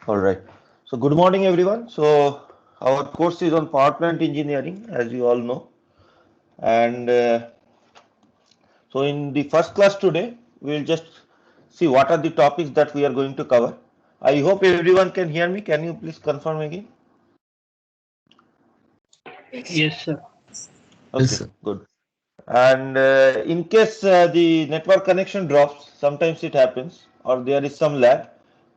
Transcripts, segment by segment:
All right. So good morning, everyone. So our course is on power plant engineering, as you all know. And so in the first class today, we will just see what are the topics that we are going to cover. I hope everyone can hear me. Can you please confirm again? Yes, sir. Yes, Okay, sir. good. And in case the network connection drops, sometimes it happens, or there is some lag,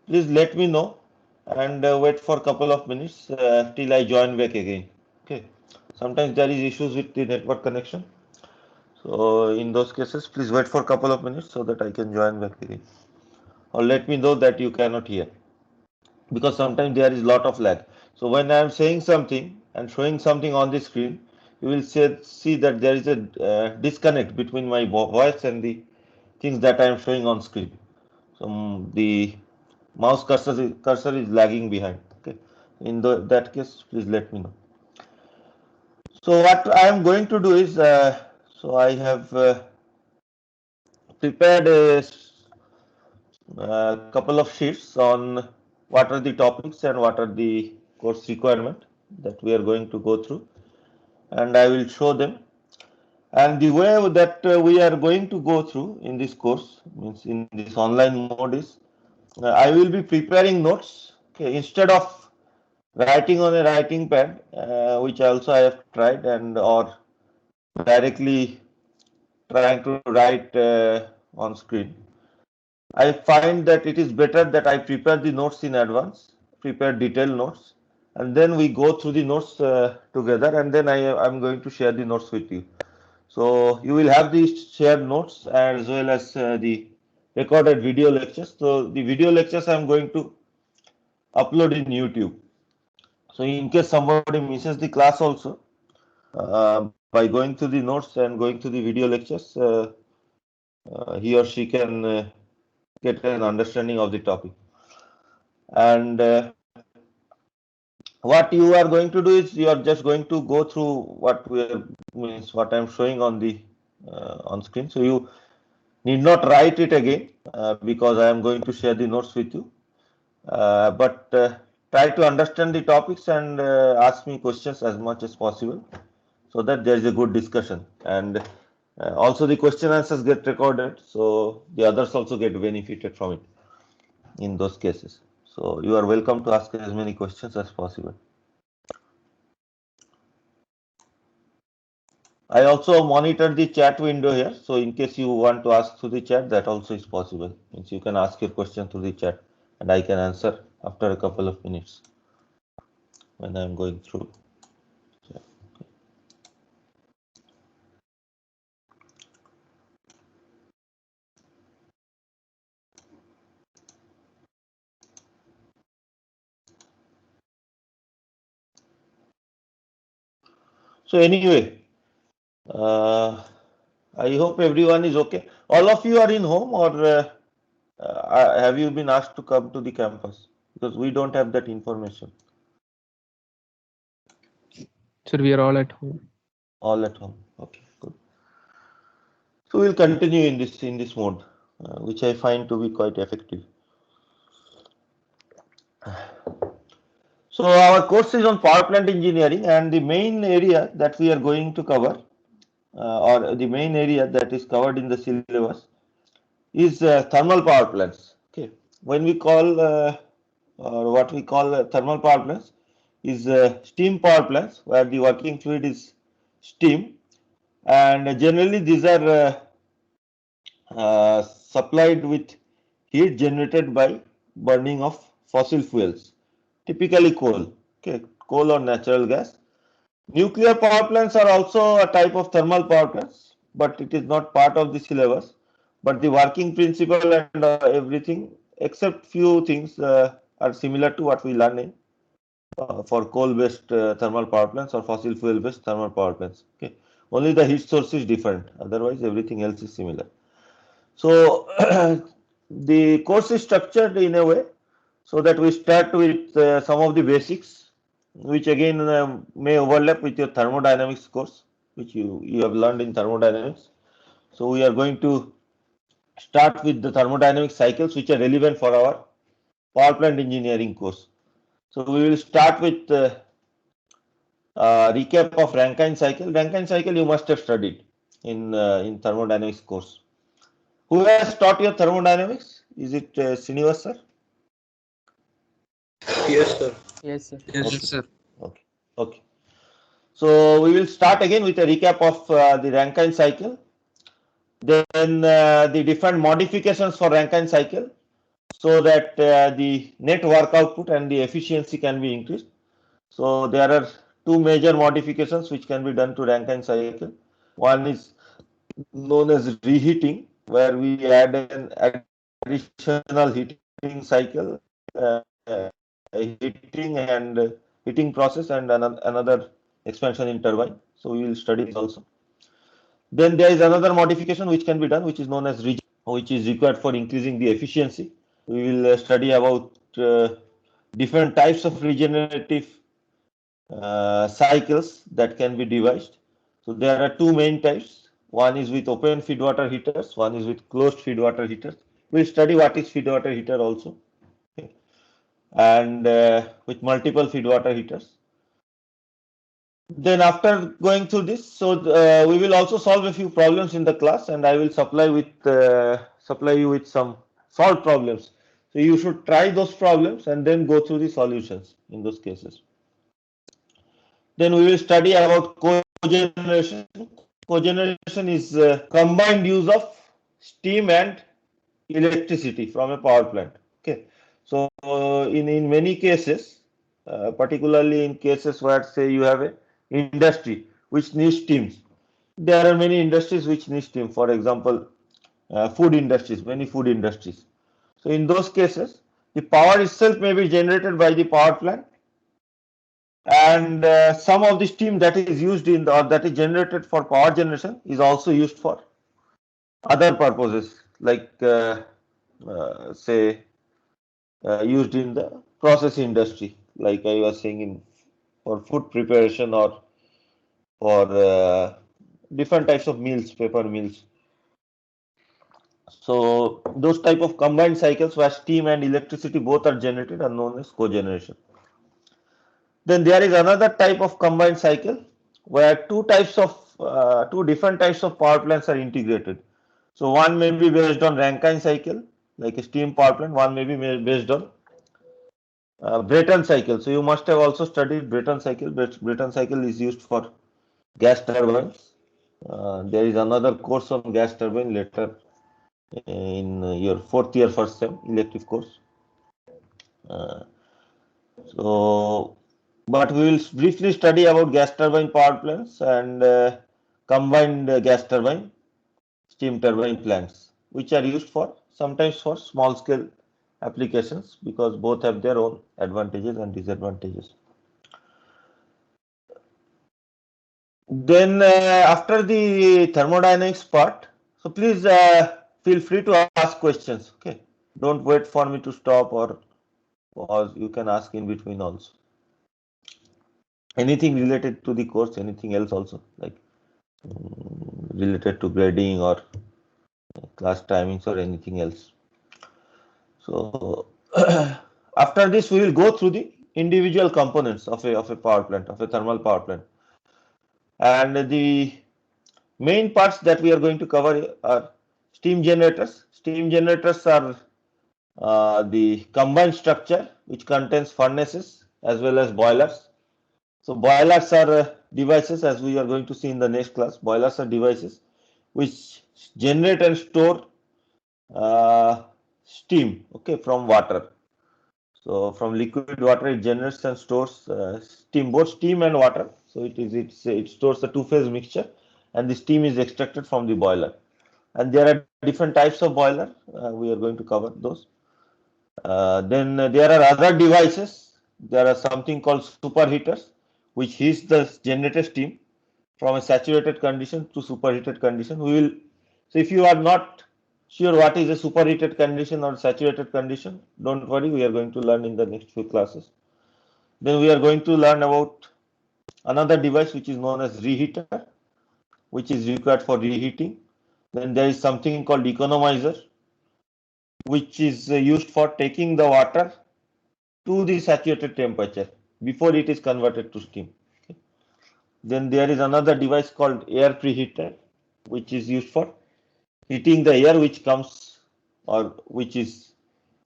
please let me know and wait for a couple of minutes till I join back again. Okay. Sometimes there is issues with the network connection. So in those cases, please wait for a couple of minutes so that I can join back again. Or let me know that you cannot hear because sometimes there is lot of lag. So when I am saying something and showing something on the screen, you will see that there is a disconnect between my voice and the things that I am showing on screen. So the mouse cursor is lagging behind. Okay. In that case, please let me know. So what I am going to do is, so I have prepared a couple of sheets on what are the topics and what are the course requirement that we are going to go through, and I will show them. And the way that we are going to go through in this course, means in this online mode, is I will be preparing notes. Okay, instead of writing on a writing pad, which also I have tried, and or directly trying to write on screen. I find that it is better that I prepare the notes in advance, prepare detailed notes, and then we go through the notes together, and then I'm going to share the notes with you. So you will have the shared notes as well as the recorded video lectures. So the video lectures I'm going to upload in YouTube. So in case somebody misses the class also, by going through the notes and going through the video lectures, he or she can get an understanding of the topic. And what you are going to do is you are just going to go through what we are, means what I'm showing on the on screen. So you need not write it again because I am going to share the notes with you. But try to understand the topics and ask me questions as much as possible so that there is a good discussion. And also the question answers get recorded, so the others also get benefited from it in those cases. So you are welcome to ask as many questions as possible. I also monitor the chat window here, so in case you want to ask through the chat, that also is possible. Means you can ask your question through the chat, and I can answer after a couple of minutes when I am going through. So anyway, uh, I hope everyone is okay. All of you are in home, or have you been asked to come to the campus? Because we don't have that information. Sir, we are all at home. All at home. Okay, good. So we'll continue in this mode, which I find to be quite effective. So our course is on power plant engineering, and the main area that we are going to cover, or the main area that is covered in the syllabus, is thermal power plants. Okay, when we call or what we call thermal power plants is steam power plants, where the working fluid is steam, and generally these are supplied with heat generated by burning of fossil fuels, typically coal. Okay, coal or natural gas. Nuclear power plants are also a type of thermal power plants, but it is not part of the syllabus. But the working principle and everything, except few things, are similar to what we learn in for coal-based thermal power plants or fossil fuel-based thermal power plants. Okay, only the heat source is different. Otherwise, everything else is similar. So the course is structured in a way so that we start with some of the basics, which again may overlap with your thermodynamics course, which you have learned in thermodynamics. So we are going to start with the thermodynamic cycles which are relevant for our power plant engineering course. So we will start with recap of Rankine cycle. Rankine cycle you must have studied in thermodynamics course. Who has taught your thermodynamics? Is it Srinivas sir? Yes, sir. Yes, sir. Okay. Yes, sir. Okay. Okay. So we will start again with a recap of the Rankine cycle. Then the different modifications for Rankine cycle, so that the net work output and the efficiency can be increased. So there are two major modifications which can be done to Rankine cycle. One is known as reheating, where we add an additional heating cycle, heating and heating process, and another expansion in turbine. So we will study this also. Then there is another modification which can be done, which is known as regeneration, which is required for increasing the efficiency. We will study about different types of regenerative cycles that can be devised. So there are two main types. One is with open feed water heaters, one is with closed feed water heaters. We'll study what is feed water heater also, okay. And with multiple feed water heaters. Then after going through this, so we will also solve a few problems in the class, and I will supply you with some solved problems. So you should try those problems and then go through the solutions in those cases. Then we will study about cogeneration. Cogeneration is combined use of steam and electricity from a power plant. Okay, so in many cases, particularly in cases where say you have a industry which needs steams, there are many industries which need steam. For example, food industries, many food industries. So in those cases, the power itself may be generated by the power plant, and some of the steam that is used in the, or that is generated for power generation is also used for other purposes, like say used in the process industry, like I was saying, in for food preparation or for different types of mills, paper mills. So those type of combined cycles where steam and electricity both are generated are known as cogeneration. Then there is another type of combined cycle where two different types of power plants are integrated. So one may be based on Rankine cycle, like a steam power plant. One may be based on Brayton cycle. So you must have also studied Brayton cycle. Brayton cycle is used for gas turbines. There is another course on gas turbine later in your fourth year first sem elective course. Uh, so, but we will briefly study about gas turbine power plants and combined gas turbine, steam turbine plants, which are used for sometimes for small scale applications, because both have their own advantages and disadvantages. Then after the thermodynamics part, so please feel free to ask questions. Okay, don't wait for me to stop, or you can ask in between also. Anything related to the course, anything else also, like related to grading or class timings or anything else. So after this, we will go through the individual components of a power plant, of a thermal power plant, and the main parts that we are going to cover are steam generators. Steam generators are the combined structure which contains furnaces as well as boilers. So boilers are devices, as we are going to see in the next class. Boilers are devices which generate and store steam, okay, from water. So from liquid water, it generates and stores steam, both steam and water. So it stores the two-phase mixture, and the steam is extracted from the boiler. And there are different types of boiler. We are going to cover those. Then there are other devices. There are something called superheaters, which heats the generated steam from a saturated condition to superheated condition. So if you are not sure what is a superheated condition or saturated condition, don't worry, we are going to learn in the next few classes. Then we are going to learn about another device which is known as reheater, which is required for reheating. Then there is something called economizer, which is used for taking the water to the saturated temperature before it is converted to steam. Okay. Then there is another device called air preheater, which is used for heating the air which comes or which is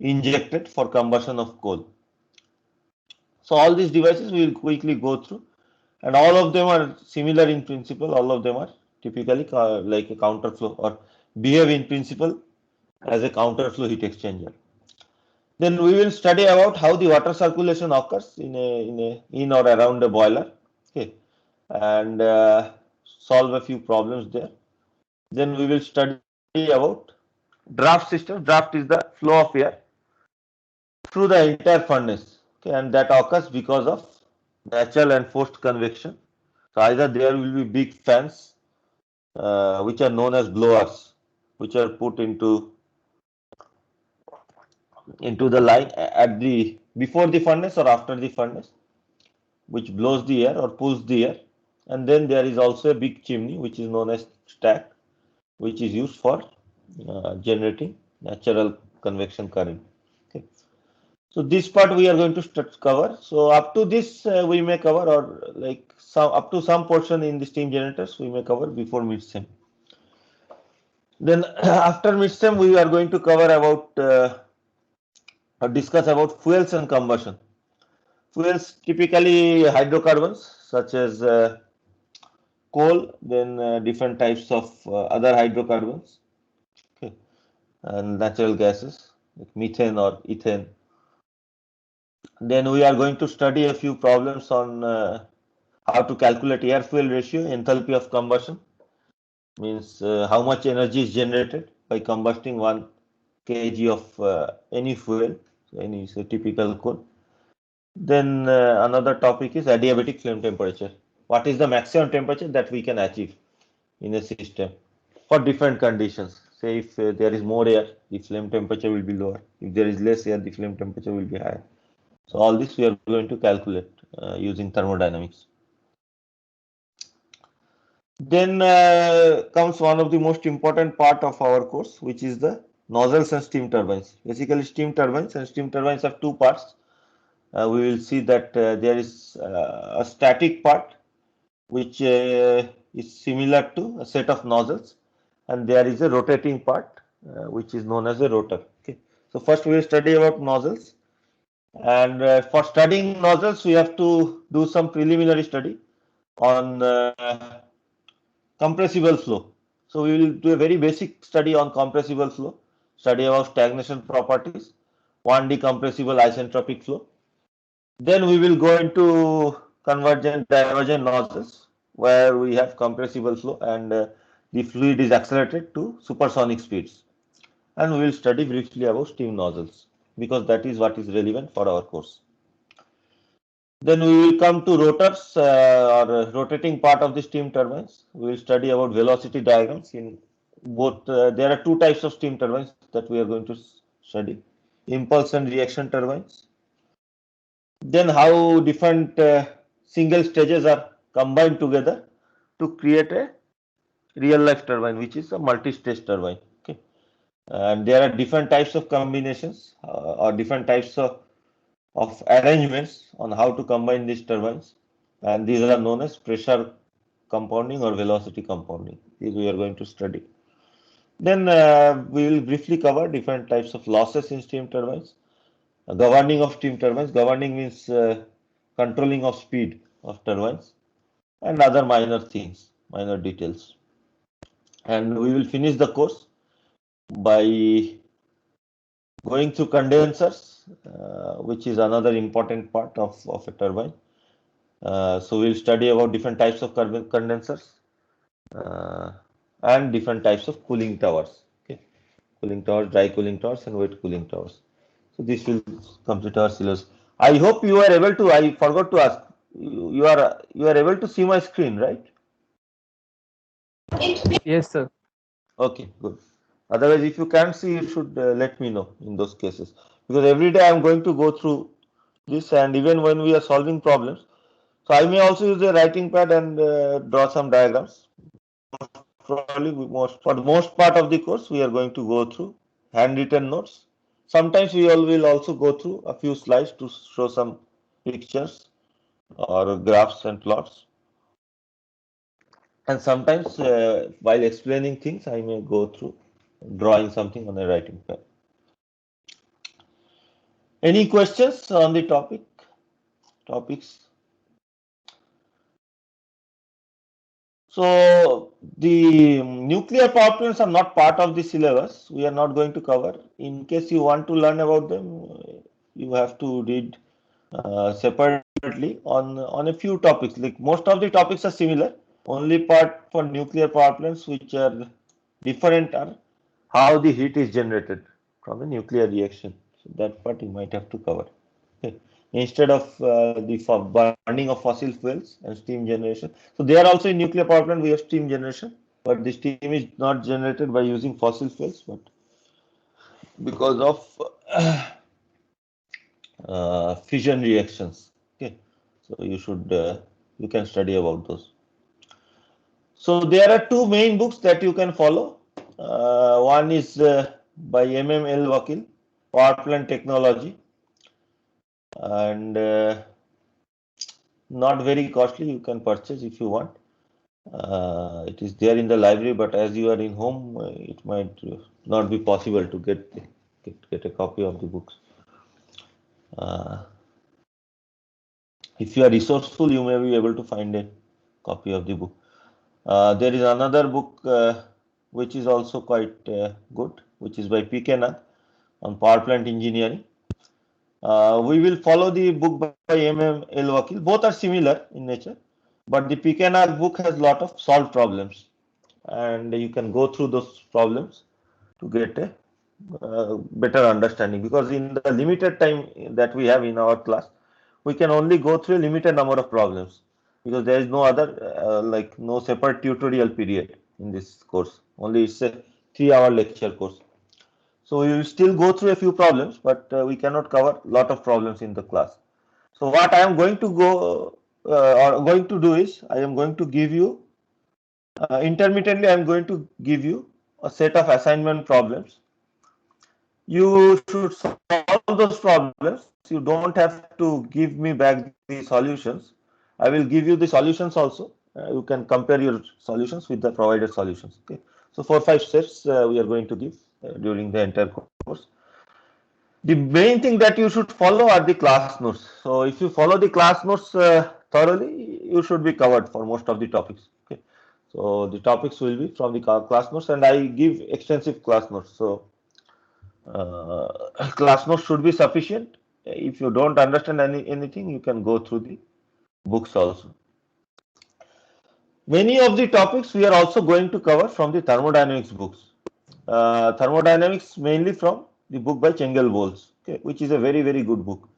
injected for combustion of coal. So all these devices we will quickly go through, and all of them are similar in principle. All of them are typically like a counterflow or behave in principle as a counterflow heat exchanger. Then we will study about how the water circulation occurs in or around a boiler, okay, and solve a few problems there. Then we will study about draft system. Draft is the flow of air through the entire furnace, okay, and that occurs because of natural and forced convection. So either there will be big fans, which are known as blowers, which are put into the line at the before the furnace or after the furnace, which blows the air or pulls the air. And then there is also a big chimney, which is known as stack, which is used for generating natural convection current. Okay. So this part we are going to cover. So up to this we may cover, or like some up to some portion in the steam generators we may cover before mid-sem. Then after mid-sem we are going to cover about or discuss about fuels and combustion. Fuels typically hydrocarbons such as coal, then different types of other hydrocarbons, okay, and natural gases like methane or ethane. Then we are going to study a few problems on how to calculate air fuel ratio, enthalpy of combustion, means how much energy is generated by combusting 1 kg of any fuel, any typical coal. Then another topic is adiabatic flame temperature. What is the maximum temperature that we can achieve in a system for different conditions? Say if there is more air, the flame temperature will be lower. If there is less air, the flame temperature will be higher. So all this we are going to calculate using thermodynamics. Then comes one of the most important part of our course, which is the nozzles and steam turbines. Basically, steam turbines have two parts. We will see that there is a static part which is similar to a set of nozzles, and there is a rotating part which is known as a rotor. Okay. So first we will study about nozzles, and for studying nozzles we have to do some preliminary study on compressible flow. So we will do a very basic study on compressible flow, study about stagnation properties, 1D compressible isentropic flow. Then we will go into convergent divergent nozzles, where we have compressible flow and the fluid is accelerated to supersonic speeds. And we will study briefly about steam nozzles, because that is what is relevant for our course. Then we will come to rotors or rotating part of the steam turbines. We will study about velocity diagrams in both. There are two types of steam turbines that we are going to study: impulse and reaction turbines. Then how different single stages are combined together to create a real life turbine, which is a multi-stage turbine. Okay, and there are different types of combinations or different types of arrangements on how to combine these turbines, and these are known as pressure compounding or velocity compounding. These we are going to study. Then we will briefly cover different types of losses in steam turbines. Governing of steam turbines. Governing means controlling of speed of turbines and other minor things, minor details. And we will finish the course by going through condensers, which is another important part of a turbine. So we'll study about different types of condensers and different types of cooling towers. Okay, cooling towers, dry cooling towers, and wet cooling towers. So this will complete our syllabus. I hope you are able to. I forgot to ask. You are able to see my screen, right? Yes, sir. Okay, good. Otherwise, if you can't see, you should let me know in those cases, because every day I am going to go through this, and even when we are solving problems, so I may also use a writing pad and draw some diagrams. Probably for the most part of the course, we are going to go through handwritten notes Sometimes we will also go through a few slides to show some pictures or graphs and plots. And sometimes while explaining things, I may go through drawing something on a writing pad. Any questions on the topics? So the nuclear power plants are not part of the syllabus. We are not going to cover. In case you want to learn about them, you have to read separately on a few topics. Like most of the topics are similar. Only part for nuclear power plants which are different are how the heat is generated from a nuclear reaction. So that part you might have to cover. Okay. Instead of the burning of fossil fuels and steam generation. So they are also in nuclear power plant we have steam generation, but the steam is not generated by using fossil fuels, but because of fission reactions. Okay, so you can study about those. So there are two main books that you can follow. One is by M.M.L. Vakil, Power Plant Technology, and not very costly. You can purchase if you want. It is there in the library, but as you are in home, it might not be possible to get a copy of the books. If you are resourceful, you may be able to find a copy of the book. There is another book which is also quite good, which is by P.K. Nath on power plant engineering. We will follow the book by M.M.L. Vakil. Both are similar in nature, but the P.K. Nath book has a lot of solved problems, and you can go through those problems to get a better understanding, because in the limited time that we have in our class, we can only go through a limited number of problems, because there is no other like no separate tutorial period in this course. Only it's a 3-hour lecture course. So we will still go through a few problems, but we cannot cover a lot of problems in the class. So what I am going to go or going to do is I am going to give you intermittently I am going to give you a set of assignment problems. You should solve those problems. You don't have to give me back the solutions. I will give you the solutions also. You can compare your solutions with the provided solutions. Okay. So 4-5 steps we are going to give during the entire course. The main thing that you should follow are the class notes. So if you follow the class notes thoroughly, you should be covered for most of the topics. Okay. So the topics will be from the class notes, and I give extensive class notes. So class notes should be sufficient. If you don't understand anything, you can go through the books also. Many of the topics we are also going to cover from the thermodynamics books. Thermodynamics mainly from the book by Chengel Bowles, okay, which is a very good book.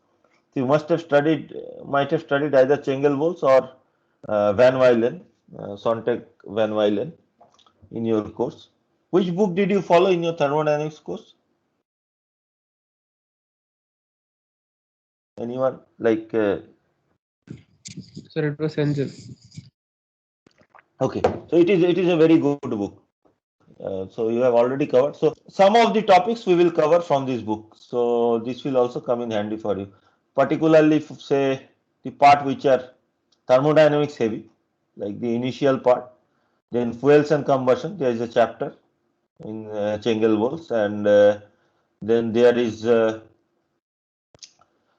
You might have studied either Chengel Bowles or Van Wylen, Sontag Van Wylen in your course. Which book did you follow in your thermodynamics course? Anyone like? Sir, it was Angel. Okay, so it is a very good book. So you have already covered. So some of the topics we will cover from this book. So this will also come in handy for you, particularly if say the part which are thermodynamics heavy, like the initial part. Then fuels and combustion. There is a chapter in Chengel Bowles, and then there is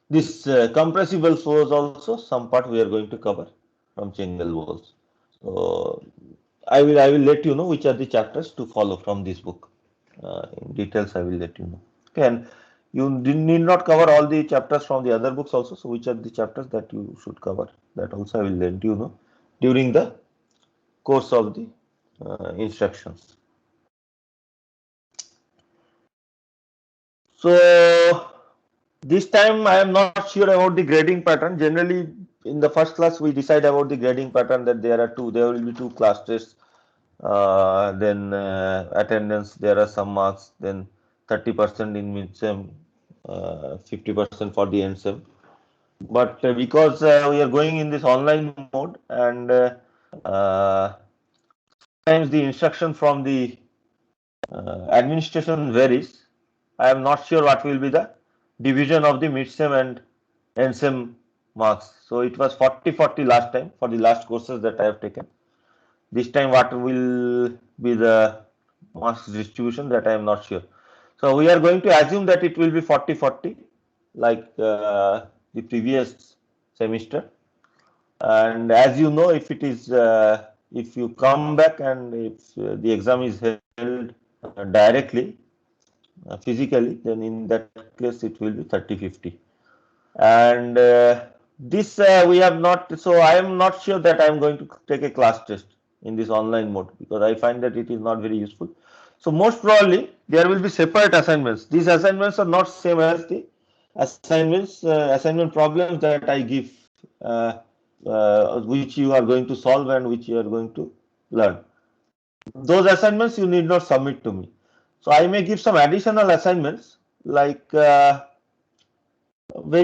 this compressible flows also. Some part we are going to cover from Chengel Bowles. So I will let you know which are the chapters to follow from this book. In details, I will let you know. Okay, and you need not cover all the chapters from the other books also. So which are the chapters that you should cover? That also I will let you know during the course of the instructions. So this time I am not sure about the grading pattern. Generally, in the first class we decide about the grading pattern, that there will be 2 class tests. Then attendance, there are some marks, then 30% in mid-sem, 50% for the end-sem. But because we are going in this online mode, and sometimes the instruction from the administration varies, I am not sure what will be the division of the mid-sem and end-sem marks. So it was 40-40 last time for the last courses that I have taken. This time what will be the marks distribution, that I am not sure. So we are going to assume that it will be 40-40 like the previous semester. And as you know, if it is if you come back and if the exam is held directly physically, then in that case it will be 30-50. And this we have not, so I am not sure that I am going to take a class test in this online mode, because I find that it is not very useful. So most probably there will be separate assignments. These assignments are not same as the assignments assignment problems that I give, which you are going to solve and which you are going to learn. Those assignments you need not submit to me. So I may give some additional assignments like very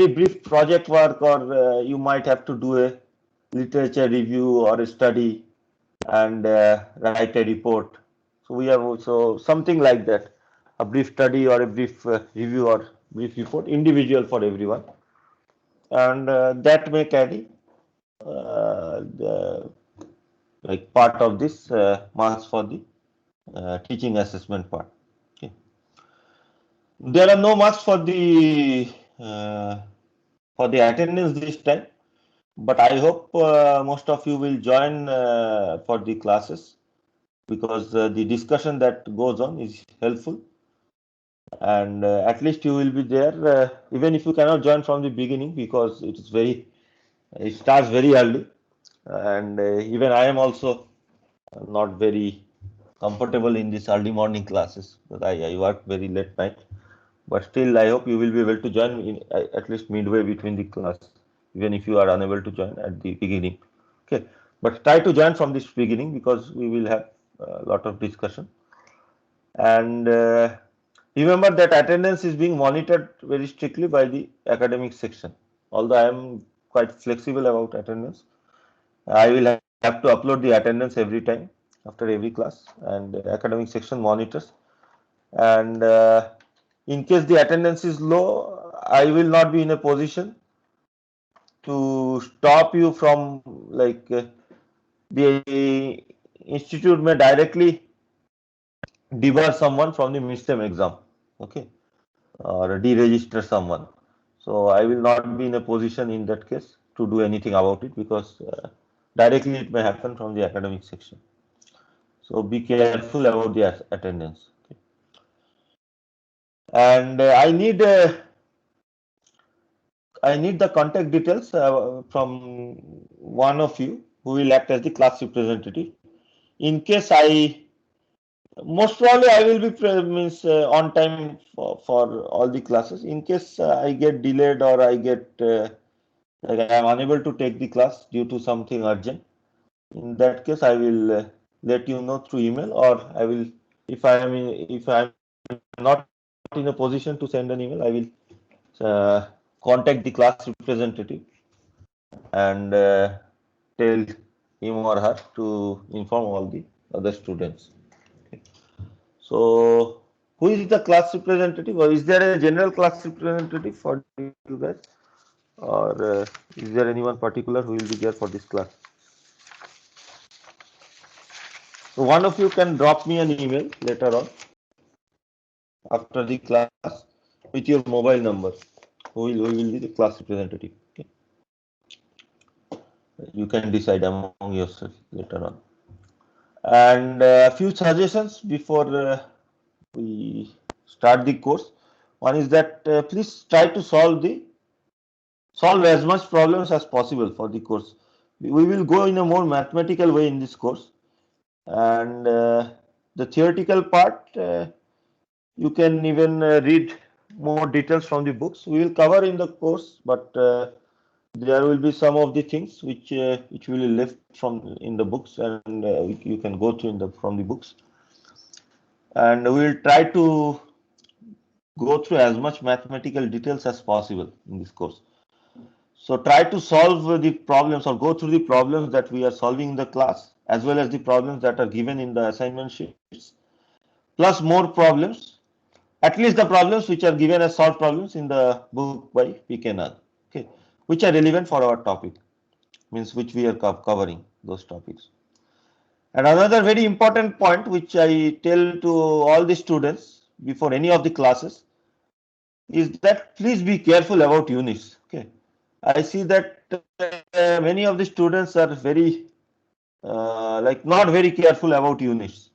brief project work, or you might have to do a literature review or a study and write a report. So we have also something like that, a brief study or a brief review or brief report, individual for everyone, and that may carry the like part of this marks for the teaching assessment part. Okay. There are no marks uh, for the attendance this time, but I hope most of you will join for the classes, because the discussion that goes on is helpful, and at least you will be there, even if you cannot join from the beginning, because it starts very early, and even I am also not very comfortable in this early morning classes, because I work very late night. But still, I hope you will be able to join in at least midway between the class, even if you are unable to join at the beginning. Okay, but try to join from this beginning, because we will have a lot of discussion. And remember that attendance is being monitored very strictly by the academic section. Although I am quite flexible about attendance, I will have to upload the attendance every time after every class, and the academic section monitors. And in case the attendance is low, I will not be in a position to stop you from, like, the institute may directly debar someone from the midterm exam, okay, or deregister someone. So I will not be in a position in that case to do anything about it, because directly it may happen from the academic section. So be careful about the attendance. Okay. And I need the contact details from one of you who will act as the class representative. In case most probably I will be means on time for all the classes. In case I get delayed, or I get like I am unable to take the class due to something urgent, in that case I will let you know through email, or I will, if I am not in a position to send an email, I will contact the class representative and tell him or her to inform all the other students. Okay. So, who is the class representative, or is there a general class representative for you guys, or is there anyone particular who will be there for this class? So, one of you can drop me an email later on after the class with your mobile number. Who will be the class representative? Okay. You can decide among yourself later on. And a few suggestions before we start the course. One is that please try to solve as much problems as possible for the course. We will go in a more mathematical way in this course, and the theoretical part you can even read more details from the books. We will cover in the course, but there will be some of the things which will be left from in the books, and you can go through from the books, and we will try to go through as much mathematical details as possible in this course. So try to solve the problems, or go through the problems that we are solving in the class, as well as the problems that are given in the assignment sheets, plus more problems at least the problems which are given as solved problems in the book by P.K. Nag, okay, which are relevant for our topic, means which we are covering those topics. And another very important point which I tell to all the students before any of the classes is that please be careful about units. Okay, I see that many of the students are very like not very careful about units.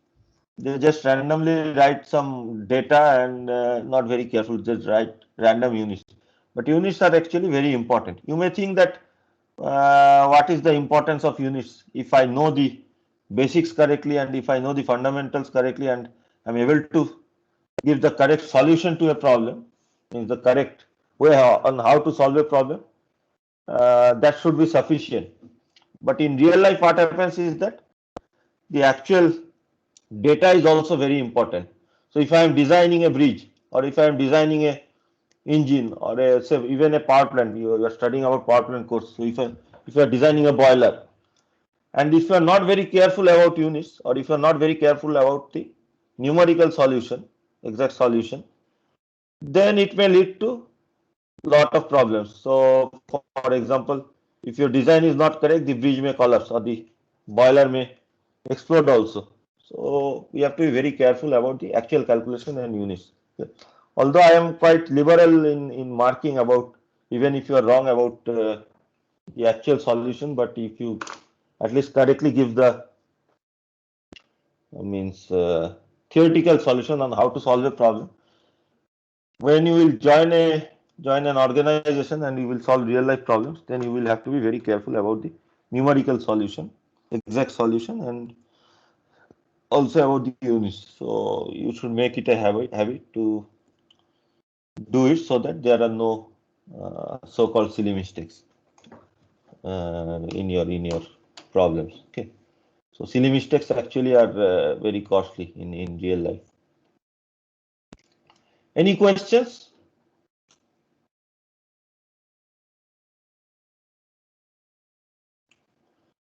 They just randomly write some data and not very careful, just write random units. But units are actually very important. You may think that what is the importance of units? If I know the basics correctly and if I know the fundamentals correctly and I'm able to give the correct solution to a problem, means the correct way on how to solve a problem, that should be sufficient. But in real life, what happens is that the actual data is also very important. So if I am designing a bridge or if I am designing a engine or a, say even a power plant, you are studying about power plant course. So if you are designing a boiler and if you are not very careful about units or if you are not very careful about the numerical solution, exact solution, then it may lead to lot of problems. So for example, if your design is not correct, the bridge may collapse or the boiler may explode also. So we have to be very careful about the actual calculation and units. Although I am quite liberal in marking about, even if you are wrong about the actual solution, but if you at least correctly give the means theoretical solution on how to solve a problem, when you will join an organization and you will solve real life problems, then you will have to be very careful about the numerical solution, exact solution, and also about the units. So you should make it a habit to do it so that there are no so-called silly mistakes in your problems. Okay. So silly mistakes actually are very costly in real life. Any questions?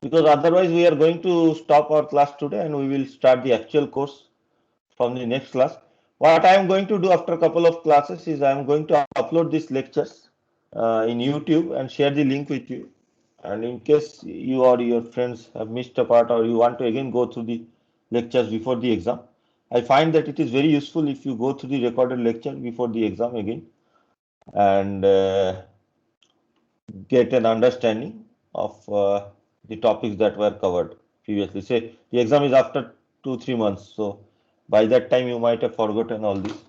Because otherwise we are going to stop our class today and we will start the actual course from the next class. What I am going to do after a couple of classes is I am going to upload these lectures in YouTube and share the link with you. And in case you or your friends have missed a part or you want to again go through the lectures before the exam, I find that it is very useful if you go through the recorded lecture before the exam again and get an understanding of the topics that were covered previously. Say the exam is after 2-3 months, so by that time you might have forgotten all this.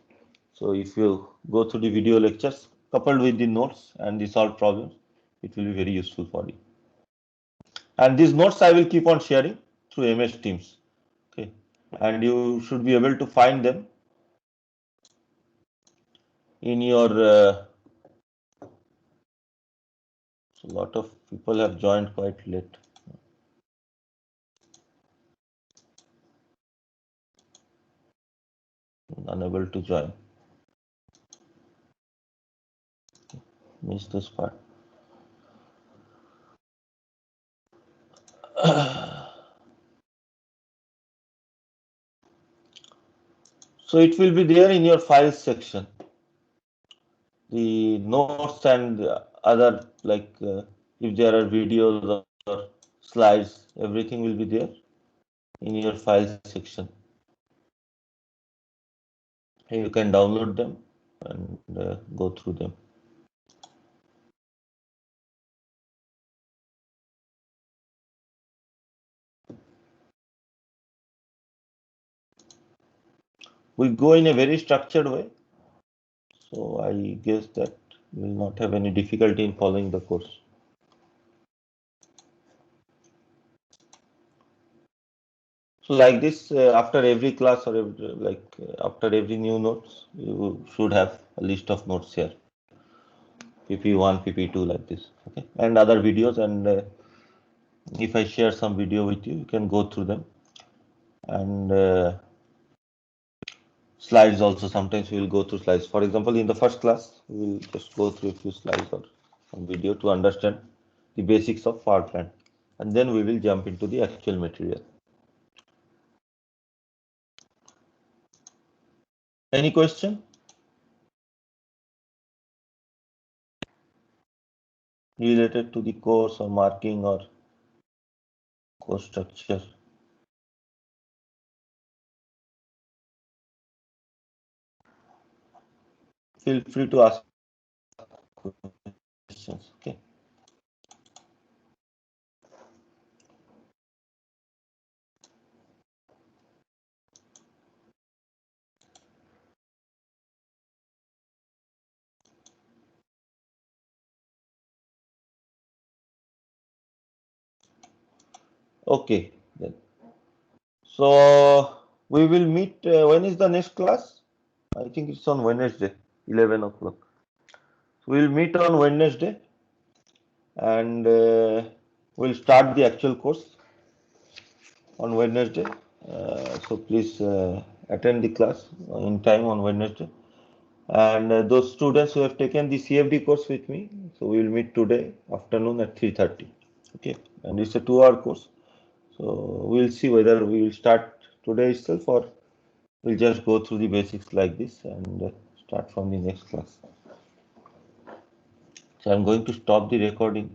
So if you go through the video lectures coupled with the notes and the solved problems, it will be very useful for you. And these notes I will keep on sharing through MS Teams. Okay, and you should be able to find them in your. So a lot of people have joined quite late. Unable to join. Missed this part. So it will be there in your files section. The notes and other like if there are videos or slides, everything will be there in your files section. You can download them and go through them. We go in a very structured way, so I guess that you will not have any difficulty in following the course. So like this, after every class or after every new notes, you should have a list of notes here. PP1, PP2 like this, okay, and other videos. And if I share some video with you, you can go through them. And slides also, sometimes we will go through slides. For example, in the first class, we will just go through a few slides or some video to understand the basics of power plant. And then we will jump into the actual material. Any question? related to the course or marking or course structure. Feel free to ask questions. Okay. Okay. Then. So we will meet. When is the next class? I think it's on Wednesday, 11 o'clock. So we'll meet on Wednesday, and we'll start the actual course on Wednesday. So please attend the class in time on Wednesday. And those students who have taken the CFD course with me, so we will meet today afternoon at 3:30. Okay, and it's a 2-hour course. So we'll see whether we will start today itself or we'll just go through the basics like this and start from the next class. So I'm going to stop the recording.